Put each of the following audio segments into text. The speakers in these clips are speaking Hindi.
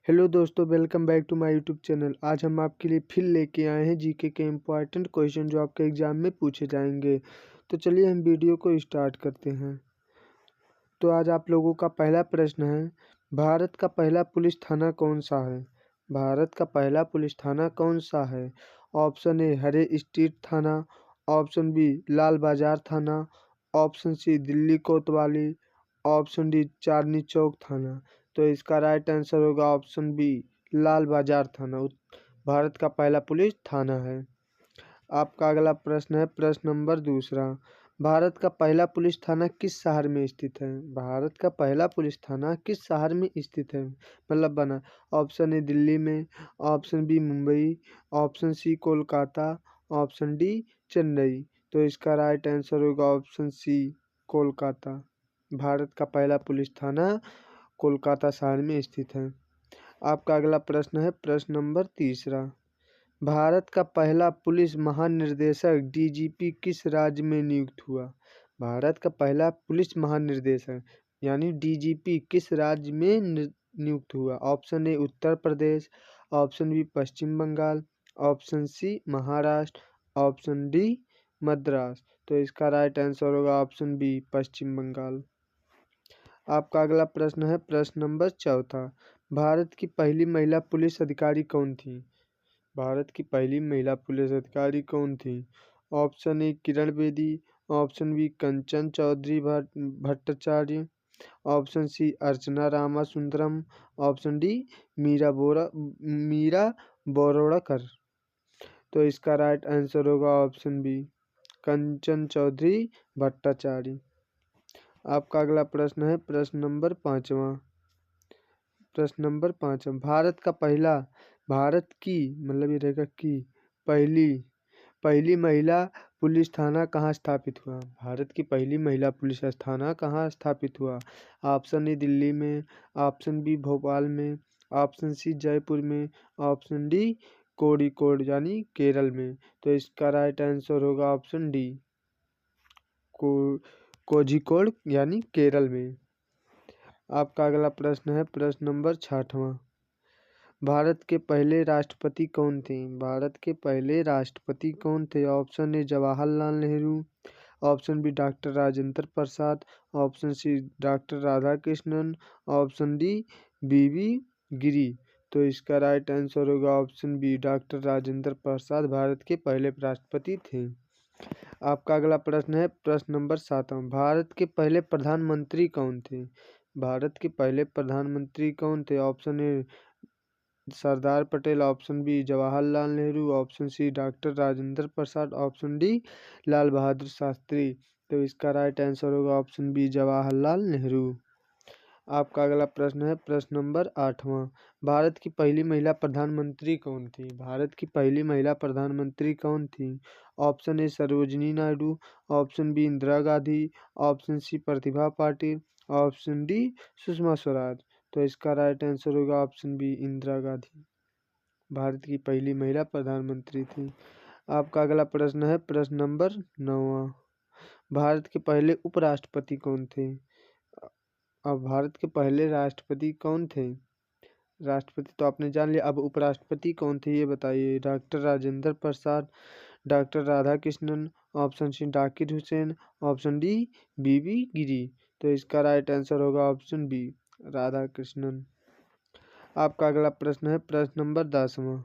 हेलो दोस्तों, welcome back to my YouTube channel. आज हम आपके लिए फिर लेके आए हैं जीके के इम्पॉर्टेंट क्वेश्चन जो आपके एग्जाम में पूछे जाएंगे। तो चलिए हम वीडियो को स्टार्ट करते हैं। तो आज आप लोगों का पहला प्रश्न है, भारत का पहला पुलिस थाना कौन सा है? भारत का पहला पुलिस थाना कौन सा है? ऑप्शन ए हरे स्ट्रीट थाना, ऑप्शन बी लाल बाजार थाना, ऑप्शन सी दिल्ली कोतवाली, ऑप्शन डी चांदनी चौक थाना। तो इसका राइट आंसर होगा ऑप्शन बी लाल बाजार थाना। भारत का पहला पुलिस थाना है। आपका अगला प्रश्न है प्रश्न नंबर दूसरा, भारत का पहला पुलिस थाना किस शहर में स्थित है? भारत का पहला पुलिस थाना किस शहर में स्थित है, मतलब बना? ऑप्शन ए दिल्ली में, option B Mumbai, option C Kolkata, option D Chennai. तो इसका राइट आंसर होगा ऑप्शन सी कोलकाता। भारत का पहला पुलिस थाना कोलकाता शहर में स्थित है। आपका अगला प्रश्न है प्रश्न नंबर तीसरा, भारत का पहला पुलिस महानिर्देशक डीजीपी किस राज्य में नियुक्त हुआ? भारत का पहला पुलिस महानिर्देशक यानी डीजीपी किस राज्य में नियुक्त हुआ? Option A Uttar Pradesh, option B Paschim Bangal, option C Maharashtra, option D Madras. तो इसका राइट आंसर होगा ऑप्शन बी पश्चिम बंगाल। आपका अगला प्रश्न है प्रश्न नंबर चौथा, भारत की पहली महिला पुलिस अधिकारी कौन थी? भारत की पहली महिला पुलिस अधिकारी कौन थी? Option A Kiran Bedi, option B Kanchan Chaudhary Bhattacharya, option C Archana Ramasundaram, option D Meera Borwankar. तो इसका राइट आंसर होगा ऑप्शन बी कंचन चौधरी भट्टाचार्य। आपका अगला प्रश्न है प्रश्न नंबर पाँचवा, भारत की मतलब ये रहेगा कि पहली महिला पुलिस थाना कहाँ स्थापित हुआ? भारत की पहली महिला पुलिस थाना कहाँ स्थापित हुआ? ऑप्शन ए दिल्ली में, ऑप्शन बी भोपाल में, ऑप्शन सी जयपुर में, ऑप्शन डी कोड़िकोड यानी केरल में। तो इसका राइट आंसर होगा ऑप्शन डी कोझिकोड यानी केरल में। आपका अगला प्रश्न है प्रश्न नंबर छठवां, भारत के पहले राष्ट्रपति कौन थे? भारत के पहले राष्ट्रपति कौन थे? Option A Jawaharlal Nehru, option B doctor Rajendra Prasad, option C doctor Radhakrishnan, option D V V Giri. तो इसका राइट आंसर होगा option B doctor Rajendra Prasad Bharat के पहले राष्ट्रपति थे। आपका अगला प्रश्न है प्रश्न नंबर सातवां, भारत के पहले प्रधानमंत्री कौन थे? भारत के पहले प्रधानमंत्री कौन थे? Option A Sardar Patel, option B Jawaharlal Nehru, option C doctor Rajendra Prasad, option D Lal Bahadur Shastri. तो इसका राइट आंसर होगा ऑप्शन बी जवाहरलाल नेहरू। आपका अगला प्रश्न है प्रश्न नंबर आठवां, भारत की पहली महिला प्रधानमंत्री कौन थी? भारत की पहली महिला प्रधानमंत्री कौन थी? Option A Sarojini Naidu, option B Indira Gandhi, option C Pratibha Patil, option D Sushma Swaraj. तो इसका राइट आंसर होगा ऑप्शन बी इंदिरा गांधी भारत की पहली महिला प्रधानमंत्री थी। आपका अगला प्रश्न है प्रश्न नंबर 9वां, भारत के पहले उपराष्ट्रपति कौन थे? अब भारत के पहले राष्ट्रपति कौन थे? राष्ट्रपति तो आपने जान लिया, अब उपराष्ट्रपति कौन थे ये बताइए। Doctor Rajendra Prasad, doctor Radhakrishnan, option C Zakir Hussain, option D V V Giri. तो इसका राइट आंसर होगा ऑप्शन बी राधाकृष्णन। आपका अगला प्रश्न है प्रश्न नंबर 10वां,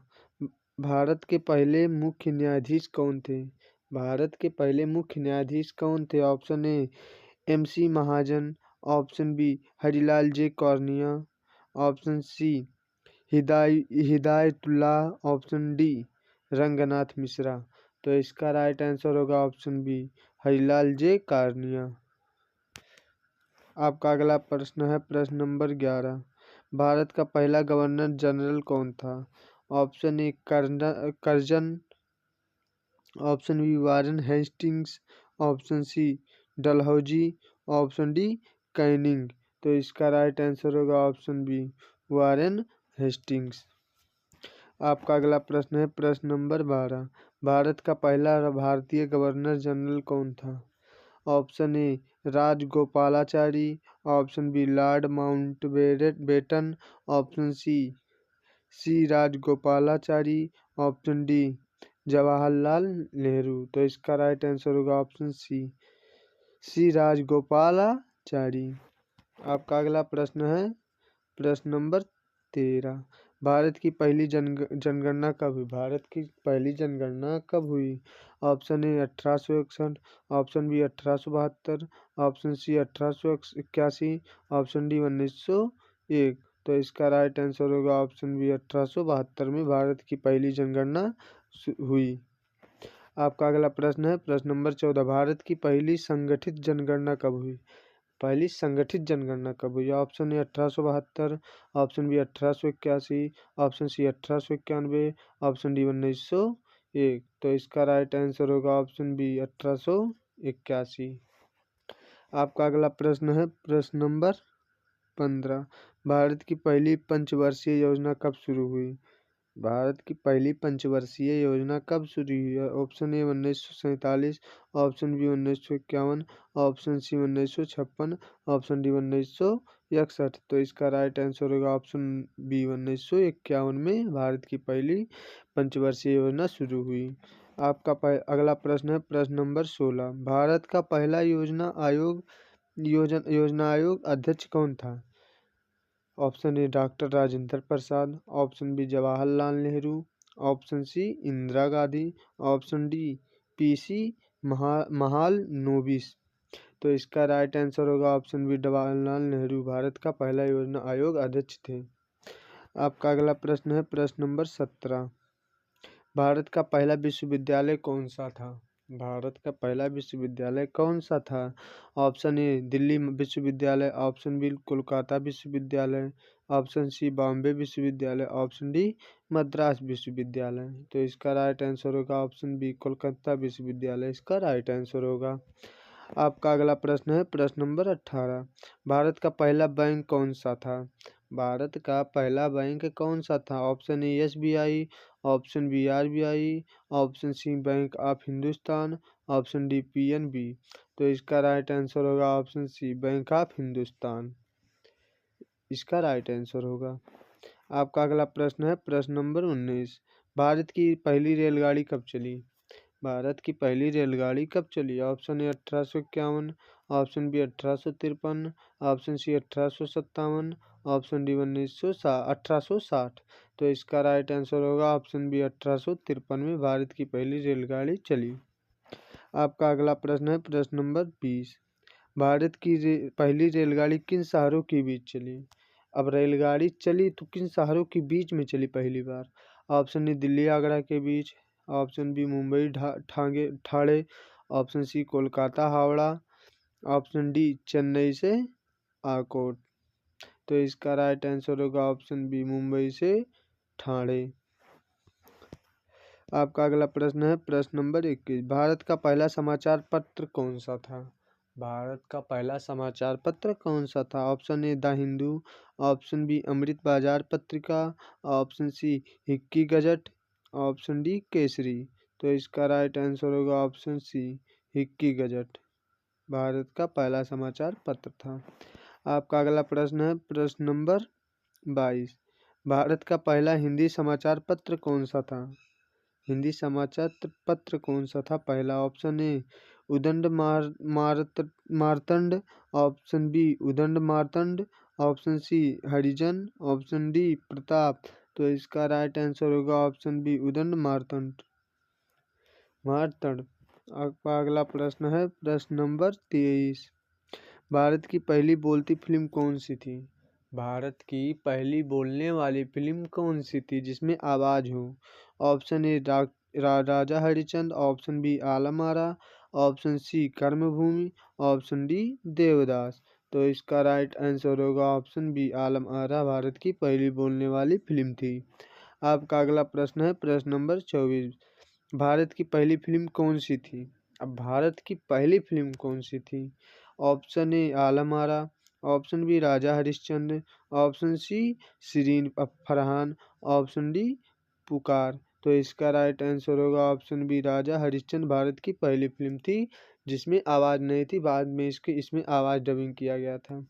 भारत के पहले मुख्य न्यायाधीश कौन थे? भारत के पहले मुख्य न्यायाधीश कौन थे? Option A MC Mahajan, option B Harilal J Kania, option C Hidayatullah, option D Ranganath Mishra. तो इसका राइट आंसर होगा option B Harilal J Kania. आपका अगला प्रश्न है प्रश्न नंबर 11, भारत का पहला गवर्नर जनरल कौन था? Option A Curzon, option B Warren Hastings, option C Dalhousie, option D Canning. तो इसका राइट आंसर होगा ऑप्शन बी वारन हेस्टिंग्स। आपका अगला प्रश्न है प्रश्न नंबर 12, भारत का पहला भारतीय गवर्नर जनरल कौन था? Option A Rajagopalachari, option B Lord Mountbatten, option C C Rajagopalachari, option D Jawaharlal Nehru. तो इसका राइट आंसर होगा ऑप्शन सी राजगोपालाचारी। आपका अगला प्रश्न है प्रश्न नंबर 13। भारत की पहली जनगणना कब हुई? भारत की पहली जनगणना कब हुई? Option A 1861, option B 1872, option C 1881, option D 1901। तो इसका राइट आंसर होगा ऑप्शन बी 1872 में भारत की पहली जनगणना हुई। आपका अगला प्रश्न है प्रश्न नंबर 14। भारत की पहली संगठित जनगणना कब हुई? पहली संगठित जनगणना कब हुई? Option A 1872, option B 1881, option C 1891, option D 1901। तो इसका राइट आंसर होगा ऑप्शन बी 1881। आपका अगला प्रश्न है प्रश्न नंबर 15। भारत की पहली पंचवर्षीय योजना कब शुरू हुई? भारत की पहली पंचवर्षीय योजना कब शुरू हुई है? Option A 1947, option B 1951, option C 1956, option D 1961। तो इसका राइट आंसर होगा ऑप्शन बी 1951 में भारत की पहली पंचवर्षीय योजना शुरू हुई। आपका अगला प्रश्न है प्रश्न नंबर 16। भारत का पहला योजना आयोग अध्यक्ष कौन था? Option A doctor Rajendra Prasad, option B Jawaharlal Nehru, option C Indira Gandhi, option D PC Mahalanobis. तो इसका राइट आंसर होगा ऑप्शन बी जवाहरलाल नेहरू भारत का पहला योजना आयोग अध्यक्ष थे। आपका अगला प्रश्न है प्रश्न नंबर 17। भारत का पहला विश्वविद्यालय कौन सा था? भारत का पहला विश्वविद्यालय कौन सा था? ऑप्शन ए दिल्ली विश्वविद्यालय, ऑप्शन बी कोलकाता विश्वविद्यालय, ऑप्शन सी बॉम्बे विश्वविद्यालय, ऑप्शन डी मद्रास विश्वविद्यालय। तो इसका राइट आंसर होगा ऑप्शन बी कोलकाता विश्वविद्यालय इसका राइट आंसर होगा। आपका अगला प्रश्न है प्रश्न नंबर 18। भारत का पहला बैंक कौन सा था? भारत का पहला बैंक कौन सा था? Option A SBI, option B RBI, option C bank of Hindustan, option D PNB। तो इसका राइट आंसर होगा option C bank of Hindustan इसका राइट आंसर होगा। आपका अगला प्रश्न है प्रश्न नंबर 19। भारत की पहली रेलगाड़ी कब चली? भारत की पहली रेलगाड़ी कब चली? Option A 1851, option B 1853, option C 1857, option D 1860। तो इसका राइट आंसर होगा ऑप्शन बी 1853 में भारत की पहली रेलगाड़ी चली। आपका अगला प्रश्न है प्रश्न नंबर 20। भारत की पहली रेलगाड़ी किन शहरों के बीच चली? अब रेलगाड़ी चली तो किन शहरों के बीच में चली पहली बार? ऑप्शन ए दिल्ली आगरा के बीच, option B Mumbai Thane, option C Kolkata Howrah, option D Chennai से आकोट। तो इसका राइट आंसर होगा ऑप्शन बी मुंबई से ठाणे। आपका अगला प्रश्न है प्रश्न नंबर 21। भारत का पहला समाचार पत्र कौन सा था? भारत का पहला समाचार पत्र कौन सा था? Option A the Hindu, option B Amrit Bazar Patrika, option C Hicky Gazette, option D Kesari. तो इसका राइट आंसर होगा option C Hicky Gazette Bharat का पहला समाचार पत्र था। आपका अगला प्रश्न है प्रश्न नंबर 22। भारत का पहला हिंदी समाचार पत्र कौन सा था? हिंदी समाचार पत्र कौन सा था पहला? ऑप्शन ए उदंड मार्तंड, ऑप्शन बी उदंड मार्तंड, ऑप्शन सी हरिजन, ऑप्शन डी प्रताप। तो इसका राइट आंसर होगा ऑप्शन बी उदंड मार्तंड। आपका अगला प्रश्न है प्रश्न नंबर 23। भारत की पहली बोलती फिल्म कौन सी थी? भारत की पहली बोलने वाली फिल्म कौन सी थी जिसमें आवाज हो? Option A Raja Harishchandra, option B Alam Ara, option C Karmabhoomi, option D Devdas. तो इसका राइट आंसर होगा ऑप्शन बी आलम आरा भारत की पहली बोलने वाली फिल्म थी। आपका अगला प्रश्न है प्रश्न नंबर 24। भारत की पहली फिल्म कौन सी थी? अब भारत की पहली फिल्म कौन सी थी? Option A Alam Ara, option B Raja Harishchandra, option C Shirin Farhan, option D Pukar. तो इसका राइट आंसर होगा ऑप्शन बी राजा हरिश्चंद्र भारत की पहली फिल्म थी जिसमें आवाज़ नहीं थी, बाद में इसमें आवाज़ डबिंग किया गया था।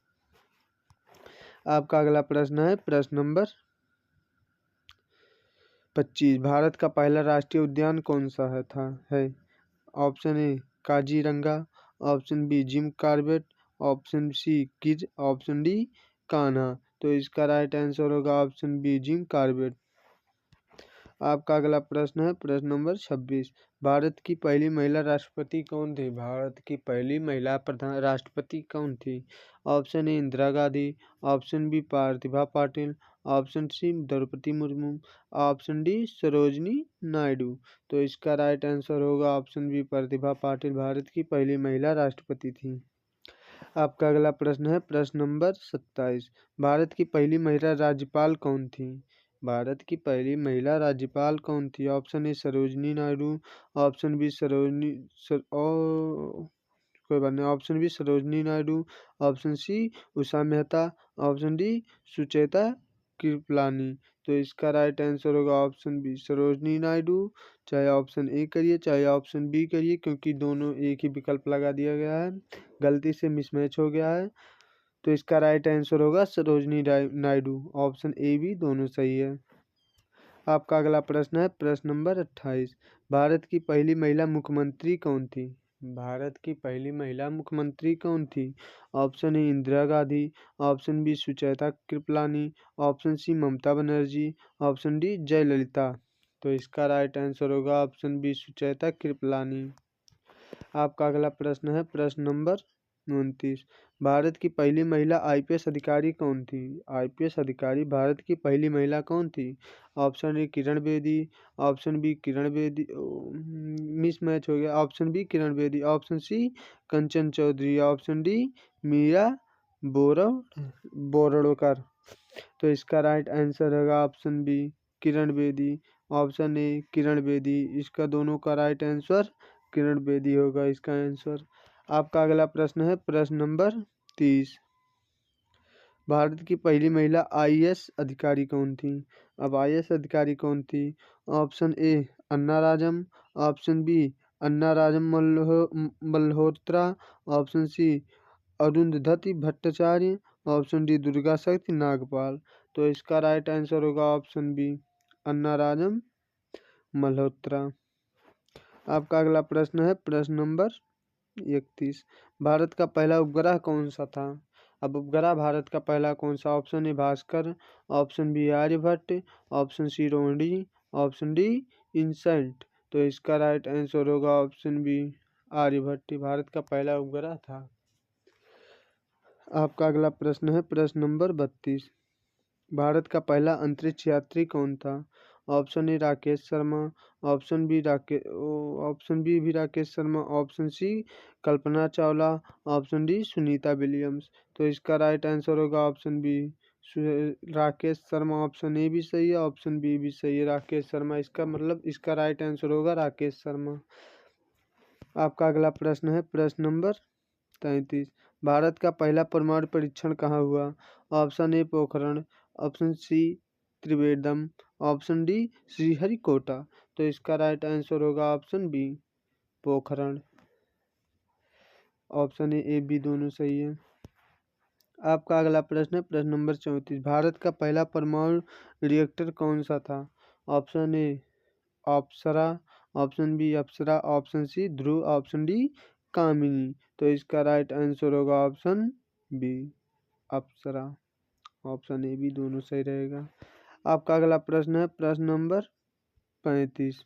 आपका अगला प्रश्न है प्रश्न नंबर 25 भारत का पहला राष्ट्रीय उद्यान कौन सा है। Option A Kaziranga, option B Jim Corbett, option C Gir, option D Kanha. तो इसका राइट आंसर होगा ऑप्शन बी जिम कॉर्बेट। आपका अगला प्रश्न है प्रश्न नंबर 26 भारत की पहली महिला राष्ट्रपति कौन थी। भारत की पहली महिला प्रधान राष्ट्रपति कौन थी। Option A Indira Gandhi, option B Pratibha Patil, option C Draupadi Murmu, option D Sarojini Naidu. तो इसका राइट आंसर होगा ऑप्शन बी प्रतिभा पाटिल भारत की पहली महिला राष्ट्रपति थी। आपका अगला प्रश्न है प्रश्न नंबर 27 भारत की पहली महिला राज्यपाल कौन थी। भारत की पहली महिला राज्यपाल कौन थी। Option A Sarojini Naidu, option B कोई बात नहीं, option B Sarojini Naidu, option C Usha Mehta, option D Sucheta Kripalani. तो इसका राइट आंसर होगा ऑप्शन बी सरोजनी नायडू। चाहे ऑप्शन ए करिए चाहे ऑप्शन बी करिए, क्योंकि दोनों एक ही विकल्प लगा दिया गया है, गलती से मिसमैच हो गया है। तो इसका राइट आंसर होगा Sarojini Naidu. Option A B दोनों सही है। आपका अगला प्रश्न है प्रश्न नंबर 28 भारत की पहली महिला मुख्यमंत्री कौन थी। भारत की पहली महिला मुख्यमंत्री कौन थी। Option A Indira Gandhi, option B Sucheta Kripalani, option C Mamata Banerjee, option D Jayalalithaa. तो इसका राइट आंसर होगा ऑप्शन बी सुचेता कृपलानी। आपका अगला प्रश्न है प्रश्न नंबर 29 भारत की पहली महिला आईपीएस अधिकारी कौन थी। आईपीएस अधिकारी भारत की पहली महिला कौन थी। Option A Kiran Bedi, option B Kiran Bedi mismatch हो गया, option B Kiran Bedi, option C Kanchan Chaudhary, option D Meera Borwankar. तो इसका राइट आंसर होगा option B Kiran Bedi. Option A Kiran Bedi, इसका दोनों का राइट आंसर किरण बेदी होगा इसका आंसर। आपका अगला प्रश्न है प्रश्न नंबर 30 भारत की पहली महिला आईएएस अधिकारी कौन थी। अब आईएएस अधिकारी कौन थी। Option A Anna Rajam, option B Anna Rajam Malhotra, option C Arundhati Bhattacharya, option D Durga Shakti Nagpal. तो इसका राइट आंसर होगा ऑप्शन बी अन्ना राजम मल्होत्रा। आपका अगला प्रश्न है प्रश्न नंबर 31 भारत का पहला उपग्रह कौन सा था। अब उपग्रह भारत का पहला कौन सा। Option A Bhaskar, option B Aryabhata, option C Rohini, option D INSAT. तो इसका राइट आंसर होगा ऑप्शन बी आर्यभट्ट भारत का पहला उपग्रह था। आपका अगला प्रश्न है प्रश्न नंबर 32 भारत का पहला अंतरिक्ष यात्री कौन था। Option A Rakesh Sharma, option B भी Rakesh Sharma, option C Kalpana Chawla, option D Sunita Williams. तो इसका राइट आंसर होगा option B Rakesh Sharma. Option A भी सही है, ऑप्शन बी भी सही है, राकेश शर्मा। इसका मतलब इसका राइट आंसर होगा राकेश शर्मा। आपका अगला प्रश्न है प्रश्न नंबर 33 भारत का पहला परमाणु परीक्षण कहाँ हुआ। Option A Pokhran, option C Trivandrum, option D Sriharikota. तो इसका राइट आंसर होगा option B Pokhran. Option A B दोनों सही है। आपका अगला प्रश्न है प्रश्न नंबर 34 भारत का पहला परमाणु रिएक्टर कौन सा था। Option A Apsara, option B Apsara, option C Dhruva, option D Kamini. तो इसका राइट आंसर होगा option B Apsara. Option A B दोनों सही रहेगा। आपका अगला प्रश्न है प्रश्न नंबर 35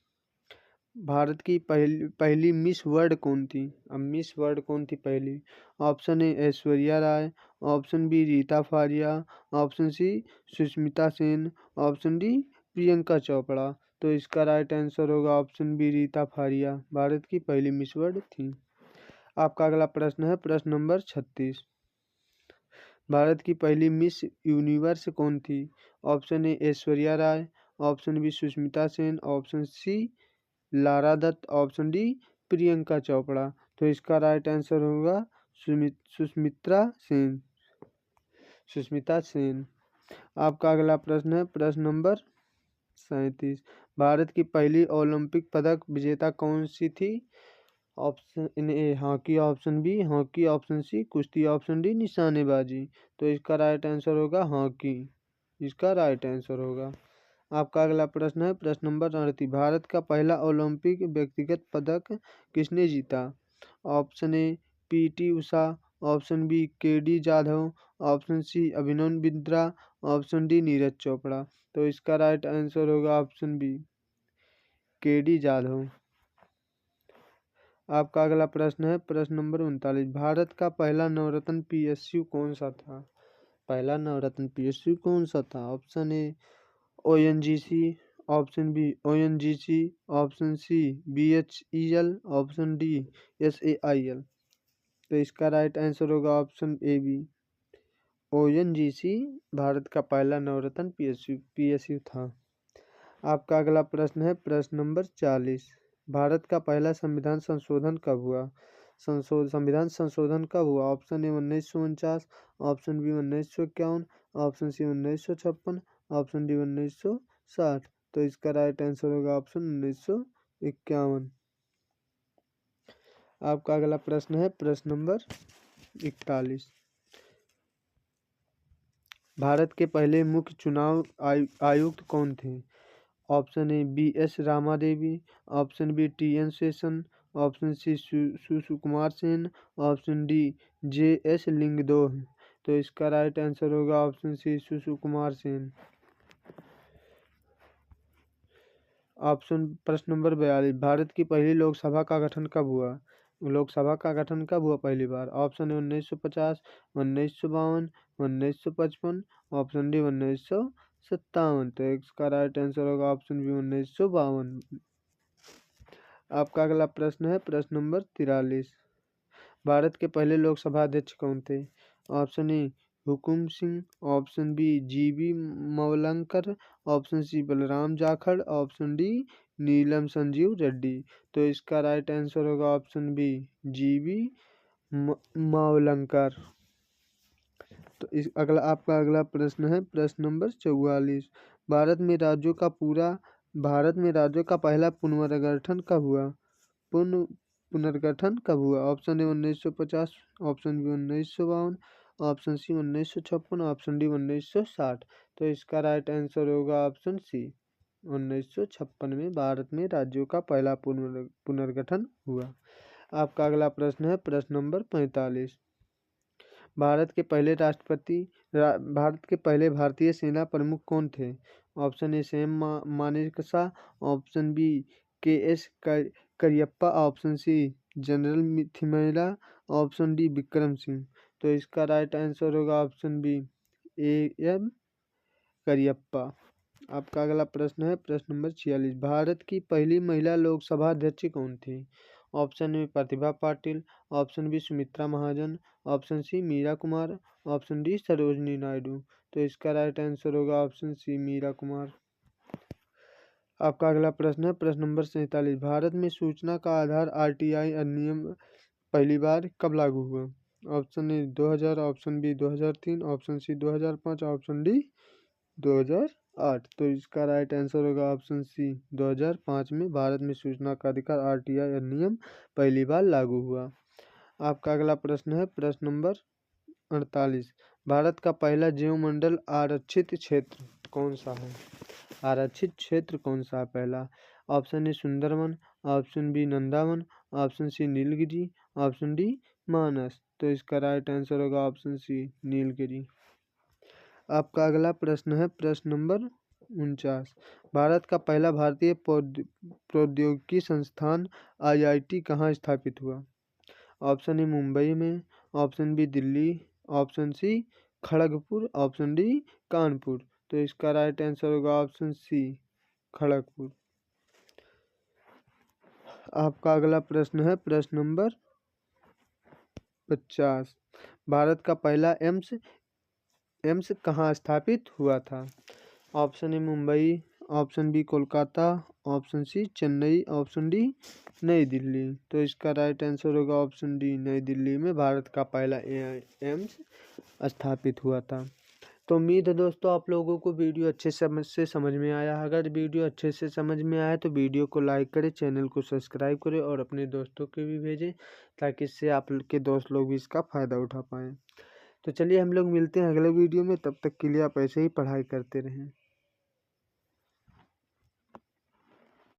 भारत की पहली मिस वर्ल्ड कौन थी। अब मिस वर्ल्ड कौन थी पहली। Option A Aishwarya Rai, option B Reita Faria, option C Sushmita Sen, option D Priyanka Chopra. तो इसका राइट आंसर होगा ऑप्शन बी रीता फारिया भारत की पहली मिस वर्ल्ड थी। आपका अगला प्रश्न है प्रश्न नंबर 36 भारत की पहली मिस यूनिवर्स कौन थी। Option A Aishwarya Rai, option B Sushmita Sen, option C Lara Dutt, option D Priyanka Chopra. तो इसका राइट आंसर होगा सुष्मिता सेन। आपका अगला प्रश्न है प्रश्न नंबर 37 भारत की पहली ओलंपिक पदक विजेता कौन सी थी। Option A hockey, option B hockey, option C कुश्ती, ऑप्शन डी निशानेबाजी। तो इसका राइट आंसर होगा हॉकी। इसका राइट आंसर होगा। आपका अगला प्रश्न है प्रश्न नंबर 38। भारत का पहला ओलंपिक व्यक्तिगत पदक किसने जीता? Option A PT Usha, option B KD Jadhav, option C Abhinav Bindra, option D Neeraj Chopra. तो इसका राइट आंसर होगा ऑप्शन बी केडी जाधव। आपका अगला प्रश्न है प्रश्न नंबर 39। भारत का पहला नवरत्न पीएसयू कौन सा था? पहला नवरत्न पीएसयू कौन सा था? Option A ONGC, option B ONGC, option C BHEL, option D SAIL. तो इसका राइट आंसर होगा option A B ONGC Bharat का पहला नवरत्न पीएसयू था। आपका अगला प्रश्न है प्रश्न नंबर 40। भारत का पहला संविधान संशोधन कब हुआ? संविधान संशोधन कब हुआ? Option A 1949, option B 1951, option C 1956, option D 1960। तो इसका राइट आंसर होगा ऑप्शन 1951। आपका अगला प्रश्न है प्रश्न नंबर 41। भारत के पहले मुख्य चुनाव आयुक्त कौन थे? Option A B S Rama Devi, option B T N Seshan, option C Sukumar Sen, option D J S Lyngdoh. तो इसका राइट आंसर होगा option C Sukumar Sen. Option प्रश्न नंबर 42। भारत की पहली लोकसभा का गठन कब हुआ? लोकसभा का गठन कब हुआ पहली बार? Option A 1950, 1952, 1955, option D 1957। तो इसका राइट आंसर होगा ऑप्शन बी 1952। आपका अगला प्रश्न है प्रश्न नंबर 43। भारत के पहले लोकसभा अध्यक्ष कौन थे? Option A Hukam Singh, option B GB Mavalankar, option C Balram Jakhar, option D Neelam Sanjiva Reddy. तो इसका राइट आंसर होगा ऑप्शन बी जीबी मावलंकर। तो आपका अगला प्रश्न है प्रश्न नंबर 44। भारत में राज्यों का पहला पुनर्गठन कब हुआ? पुनर्गठन कब हुआ? Option A 1950, option B 1952, option C 1956, option D 1960। तो इसका राइट आंसर होगा ऑप्शन सी 1956 में भारत में राज्यों का पहला पुनर्गठन हुआ। आपका अगला प्रश्न है प्रश्न नंबर 45। भारत के पहले भारतीय सेना प्रमुख कौन थे? Option A Sam Manekshaw, option B K S Cariappa, option C general Thimayya, option D Vikram Singh. तो इसका राइट आंसर होगा option B A M Cariappa. आपका अगला प्रश्न है प्रश्न नंबर 46। भारत की पहली महिला लोकसभा अध्यक्ष कौन थी? Option A Pratibha Patil, option B Sumitra Mahajan, option C Meira Kumar, option D Sarojini Naidu. तो इसका राइट आंसर होगा ऑप्शन सी मीरा कुमार। आपका अगला प्रश्न है प्रश्न नंबर 47। भारत में सूचना का आधार आरटीआई अधिनियम पहली बार कब लागू हुआ? Option A 2000, option B 2003, option C 2005, option D 2008। तो इसका राइट आंसर होगा ऑप्शन सी 2005 में भारत में सूचना का अधिकार आरटीआई अधिनियम पहली बार लागू हुआ। आपका अगला प्रश्न है प्रश्न नंबर 48। भारत का पहला जैव मंडल आरक्षित क्षेत्र कौन सा है? आरक्षित क्षेत्र कौन सा है पहला? Option A Sundarban, option B Nandavan, option C Nilgiri, option D Manas. तो इसका राइट आंसर होगा ऑप्शन सी नीलगिरी। आपका अगला प्रश्न है प्रश्न नंबर 49। भारत का पहला भारतीय प्रौद्योगिकी संस्थान आईआईटी कहाँ स्थापित हुआ? ऑप्शन ए मुंबई में, option B Delhi, option C Kharagpur, option D Kanpur. तो इसका राइट आंसर होगा ऑप्शन सी खड़गपुर। आपका अगला प्रश्न है प्रश्न नंबर 50। भारत का पहला एम्स कहाँ स्थापित हुआ था? Option A Mumbai, option B Kolkata, option C Chennai, option D Nai Delhi. तो इसका राइट आंसर होगा ऑप्शन डी नई दिल्ली में भारत का पहला एम्स स्थापित हुआ था। तो उम्मीद है दोस्तों आप लोगों को वीडियो अच्छे से समझ में आया। अगर वीडियो अच्छे से समझ में आया तो वीडियो को लाइक करें, चैनल को सब्सक्राइब करें और अपने दोस्तों के भी भेजें ताकि इससे आप के दोस्त लोग भी इसका फ़ायदा उठा पाएँ। तो चलिए हम लोग मिलते हैं अगले वीडियो में, तब तक के लिए आप ऐसे ही पढ़ाई करते रहें।